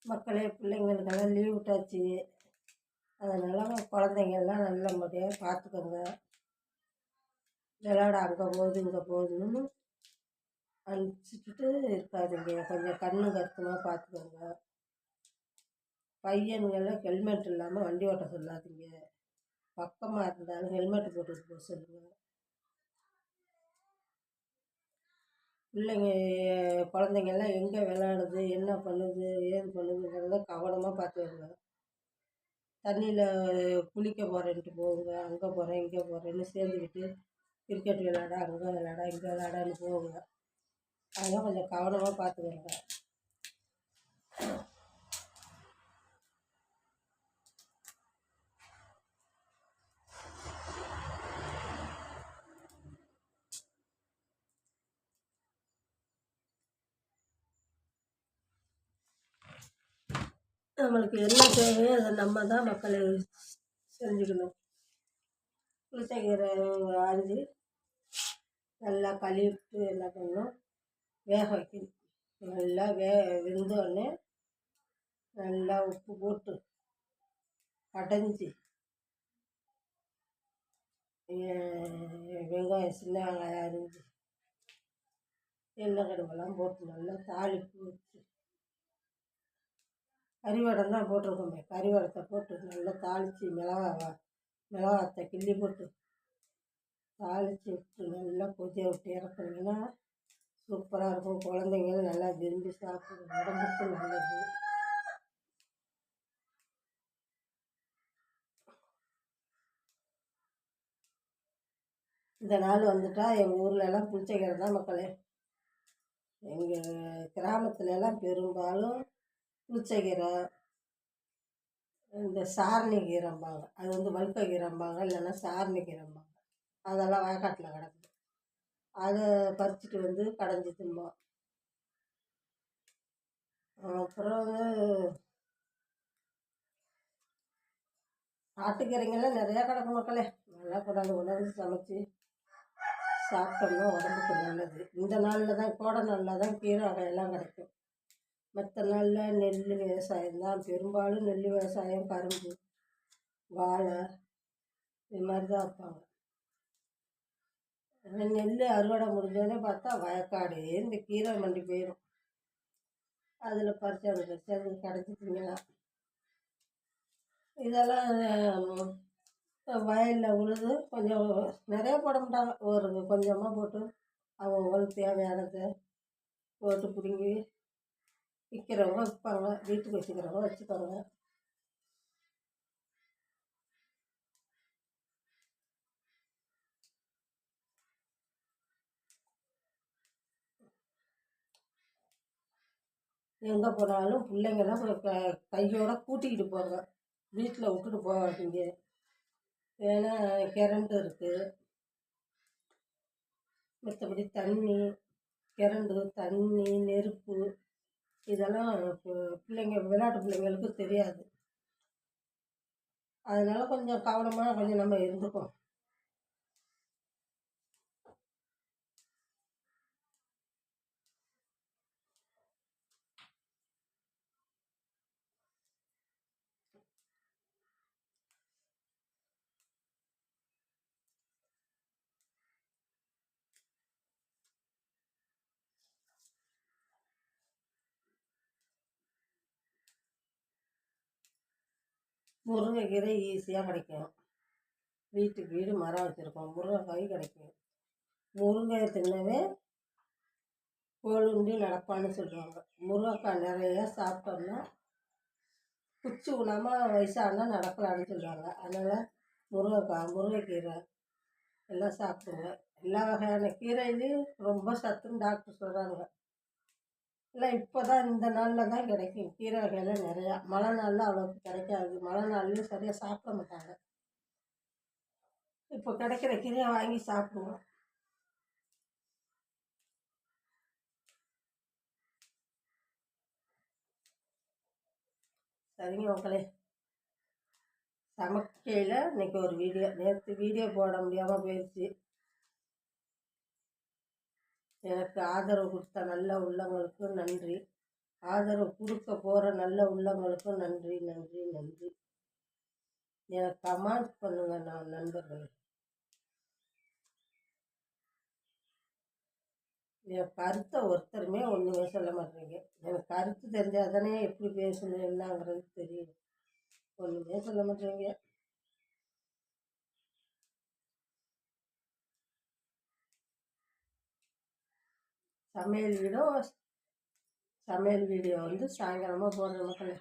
மக்களே, பிள்ளைங்களுக்கெல்லாம் லீவ் விட்டாச்சு. அதனால் குழந்தைங்கள்லாம் நல்லபடியாக பார்த்துக்கோங்க. விளையாட அங்கே போகுது இங்கே போகுதுன்னு அனுப்பிச்சிட்டு இருக்காதீங்க. கொஞ்சம் கண்ணு கருத்துமாக பார்த்துக்கோங்க. பையன்களை ஹெல்மெட் இல்லாமல் வண்டி ஓட்ட சொல்லாதீங்க. பக்கமாக இருந்தாலும் ஹெல்மெட் போட்டுட்டு போக சொல்லுங்கள். பிள்ளைங்க குழந்தைங்கள்லாம் எங்கே விளையாடுது, என்ன பண்ணுது, ஏது பண்ணுதுங்கிறத கவனமாக பார்த்துக்கோங்க. தண்ணியில் குளிக்க போகிறேன்ட்டு போகுங்க, அங்கே போகிறேன் இங்கே போகிறேன்னு சேர்ந்துக்கிட்டு கிரிக்கெட் விளையாட அங்கே விளையாட இங்கே விளையாடான்னு போகுங்க. அதெல்லாம் கொஞ்சம் கவனமாக பார்த்துக்கோங்க. நம்மளுக்கு என்ன தேவையோ அதை நம்ம தான் மக்களை செஞ்சுக்கணும். புளிச்சக்கீரை அரிஞ்சு நல்லா கழுவிட்டு என்ன பண்ணணும், வேக வைக்கணும். நல்லா வெந்தோடனே நல்லா உப்பு போட்டு கடைஞ்சி வெங்காயம் சின்ன வெங்காயம் அரிஞ்சு எண்ணெய் கடுகெல்லாம் போட்டு நல்லா தாளிப்பு வச்சு கறிவடம் தான் போட்டிருக்கோமே, கறிவடத்தை போட்டு நல்லா தாளித்து மிளகாத்தை கிள்ளி போட்டு தாளித்து விட்டு நல்லா கொதிய விட்டு இறக்குனீங்கன்னா சூப்பராக இருக்கும். குழந்தைங்களும் நல்லா விரும்பி சாப்பிடும், உடம்புக்கு நல்லது. இந்த நாள் வந்துட்டால் எங்கள் ஊர்லெலாம் புளிச்சக்கீரை தான் மக்களே. எங்கள் கிராமத்துலலாம் பெரும்பாலும் புளிச்சக்கீரை, இந்த சாரணி கீரைம்பாங்க, அது வந்து வழுக்க கீரைம்பாங்க, இல்லைன்னா சாரணி கீரைம்பாங்க. அதெல்லாம் வயக்காட்டில் கிடக்குது. அதை பறிச்சுட்டு வந்து கடைஞ்சி திம்போம். அப்புறம் ஆட்டுக்கீரைங்கெல்லாம் நிறையா கிடக்கும் மக்களே. நல்லா கொண்டாந்து சமைச்சி சாப்பிட்டோம்னா உடம்புக்கு நல்லது. இந்த நாளில் தான், கோடை நாளில் தான் கீரை வகையெல்லாம் கிடைக்கும். மற்ற நாளில் நெல் விவசாயம் தான், பெரும்பாலும் நெல் விவசாயம், கரும்பு, வாழை இது மாதிரி தான் வைப்பாங்க. நெல் அறுவடை முடிஞ்சோடனே பார்த்தா வயக்காடு இந்த கீரை மண்டி போயிடும். அதில் பறித்து அது கடைச்சி திங்கலாம். இதெல்லாம் வயலில் உழுது கொஞ்சம் நிறைய போட மாட்டாங்க, ஒரு கொஞ்சமாக போட்டு அவங்களுக்கு தேவையானதை போட்டு பிடுங்கி விற்கிறவங்க விற்பாங்க, வீட்டுக்கு வச்சுக்கிறவங்க வச்சுக்கோங்க. எங்கே போனாலும் பிள்ளைங்கெல்லாம் கையோட கூட்டிக்கிட்டு போங்க, வீட்டில் விட்டுட்டு போகாதீங்க. ஏன்னா கரண்ட் இருக்குது, மற்றபடி தண்ணி, கரண்டு, தண்ணி, நெருப்பு இதெல்லாம் பிள்ளைங்க விளையாட்டு பிள்ளைங்களுக்கு தெரியாது. அதனால் கொஞ்சம் கவனமாக கொஞ்சம் நம்ம இருந்துக்கோம். முருங்கைக்கீரை ஈஸியாக கிடைக்கும். வீட்டுக்கு வீடு மரம் வச்சுருக்கோம், முருங்கைக்காய் கிடைக்கும். முருங்கை தின்னவே கோளுண்டி நடப்பான்னு சொல்லுவாங்க. முருங்கைக்காய் நிறையா சாப்பிட்டோம்னா குச்சி ஊனாமல் வயசானா நடக்கலான்னு சொல்லுவாங்க. அதனால் முருங்கைக்கீரை எல்லாம் சாப்பிடுங்க. எல்லா வகையான கீரையிலையும் ரொம்ப சத்துன்னு டாக்டர் சொல்கிறாங்க. இல்லை இப்போ தான் இந்த நாளில் தான் கிடைக்கும் கீரை வகையெல்லாம் நிறையா. மழை நாளில் அவ்வளோக்கு கிடைக்காது, மழை நாள்லேயும் சரியாக சாப்பிட மாட்டாங்க. இப்போ கிடைக்கிற கீரையை வாங்கி சாப்பிடுவோம். சரிங்க மக்களே, சமைக்கையில் இன்றைக்கி ஒரு வீடியோ, நேற்று வீடியோ போட முடியாமல் போயிடுச்சு. எனக்கு ஆதரவு கொடுத்த நல்ல உள்ளவங்களுக்கு நன்றி. ஆதரவு கொடுக்க போகிற நல்ல உள்ளங்களுக்கும் நன்றி நன்றி நன்றி. எனக்கு கமெண்ட் பண்ணுங்க நண்பர்கள். என் கருத்தை ஒருத்தருமே ஒன்றுமே சொல்ல மாட்டேங்க. எனக்கு கருத்து தெரிஞ்சால் தானே எப்படி பேசணும் என்னங்கிறது தெரியும். ஒன்றுமே சொல்ல மாட்டேங்க. சமையல் வீடியோ வந்து சாயங்காலமாக போடுற மக்கள்.